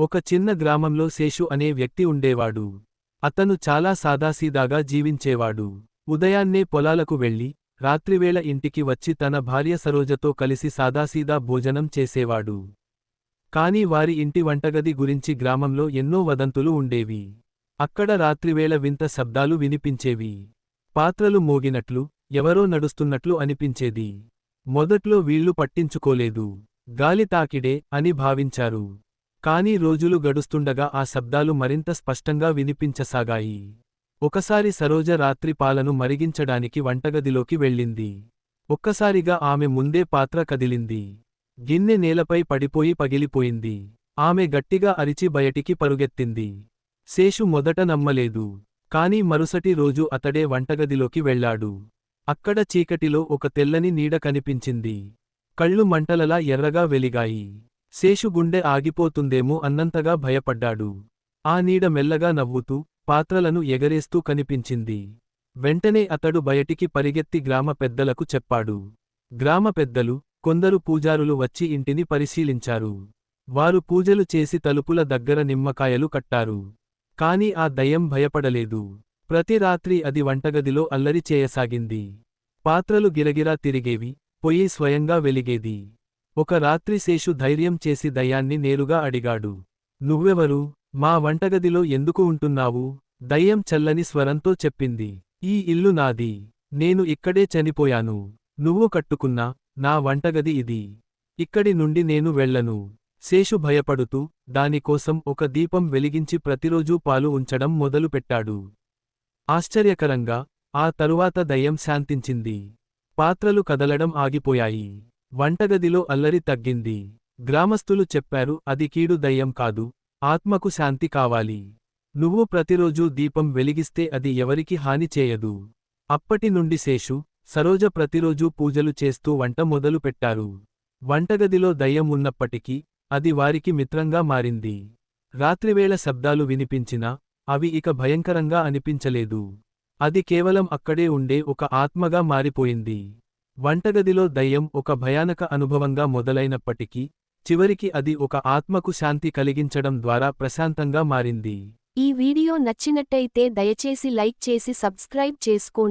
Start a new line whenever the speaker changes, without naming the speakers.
ఒక చిన్న గ్రామంలో శేషు అనే వ్యక్తి ఉండేవాడు. అతను చాలా సాదాసీదాగా జీవించేవాడు. ఉదయాన్నే పొలాలకు వెళ్లి, రాత్రివేళ ఇంటికి వచ్చి తన భార్య సరోజతో కలిసి సాదాసీదా భోజనం చేసేవాడు. కాని వారి ఇంటి వంటగది గురించి గ్రామంలో ఎన్నో వదంతులు ఉండేవి. అక్కడ రాత్రివేళ వింత శబ్దాలు వినిపించేవి. పాత్రలు మోగినట్లు, ఎవరో నడుస్తున్నట్లు అనిపించేది. మొదట్లో వీళ్లు పట్టించుకోలేదు. గాలి తాకిడే అని భావించారు. కాని రోజులు గడుస్తుండగా ఆ శబ్దాలు మరింత స్పష్టంగా వినిపించసాగాయి. ఒకసారి సరోజ రాత్రి పాలను మరిగించడానికి వంటగదిలోకి వెళ్ళింది. ఒక్కసారిగా ఆమె ముందే పాత్ర కదిలింది. గిన్నె నేలపై పడిపోయి పగిలిపోయింది. ఆమె గట్టిగా అరిచి బయటికి పరుగెత్తింది. శేషు మొదట నమ్మలేదు. కాని మరుసటి రోజు అతడే వంటగదిలోకి వెళ్లాడు. అక్కడ చీకటిలో ఒక తెల్లని నీడ కనిపించింది. కళ్ళు మంటలలా ఎర్రగా వెలిగాయి. శేషు గుండె ఆగిపోతుందేమో అన్నంతగా భయపడ్డాడు. ఆ నీడ మెల్లగా నవ్వుతూ, పాత్రలను ఎగరేస్తూ కనిపించింది. వెంటనే అతడు బయటికి పరిగెత్తి గ్రామ పెద్దలకు చెప్పాడు. గ్రామ పెద్దలు, కొందరు పూజారులు వచ్చి ఇంటిని పరిశీలించారు. వారు పూజలు చేసి తలుపుల దగ్గర నిమ్మకాయలు కట్టారు. కాని ఆ దయ్యం భయపడలేదు. ప్రతి రాత్రి అది వంటగదిలో అల్లరి చేయసాగింది. పాత్రలు గిరగిరా తిరిగేవి, పొయ్యి స్వయంగా వెలిగేది. ఒక రాత్రి శేషు ధైర్యం చేసి దయ్యాన్ని నేరుగా అడిగాడు. నువ్వెవరు? మా వంటగదిలో ఎందుకు ఉంటున్నావు? దయ్యం చల్లని స్వరంతో చెప్పింది. ఈ ఇల్లు నాది. నేను ఇక్కడే చనిపోయాను. నువ్వు కట్టుకున్న నా వంటగది ఇది. ఇక్కడి నుండి నేను వెళ్ళను. శేషు భయపడుతూ, దానికోసం ఒక దీపం వెలిగించి ప్రతిరోజూ పాలు ఉంచడం మొదలుపెట్టాడు. ఆశ్చర్యకరంగా, ఆ తరువాత దయ్యం శాంతించింది. పాత్రలు కదలడం ఆగిపోయాయి. వంటగదిలో అల్లరి తగ్గింది. గ్రామస్థులు చెప్పారు, అది కీడు దయ్యం కాదు, ఆత్మకు శాంతి కావాలి. నువ్వు ప్రతిరోజూ దీపం వెలిగిస్తే అది ఎవరికి హాని చేయదు. అప్పటి నుండి శేషు, సరోజ ప్రతిరోజూ పూజలు చేస్తూ వంట మొదలుపెట్టారు. వంటగదిలో దయ్యం ఉన్నప్పటికీ, అది వారికి మిత్రంగా మారింది. రాత్రివేళ శబ్దాలు వినిపించినా, అవి ఇక భయంకరంగా అనిపించలేదు. అది కేవలం అక్కడే ఉండే ఒక ఆత్మగా మారిపోయింది. వంటగదిలో దయ్యం ఒక భయానక అనుభవంగా మొదలైనప్పటికీ, చివరికి అది ఒక ఆత్మకు శాంతి కలిగించడం ద్వారా ప్రశాంతంగా మారింది.
ఈ వీడియో నచ్చినట్టయితే దయచేసి లైక్ చేసి సబ్స్క్రైబ్ చేసుకోండి.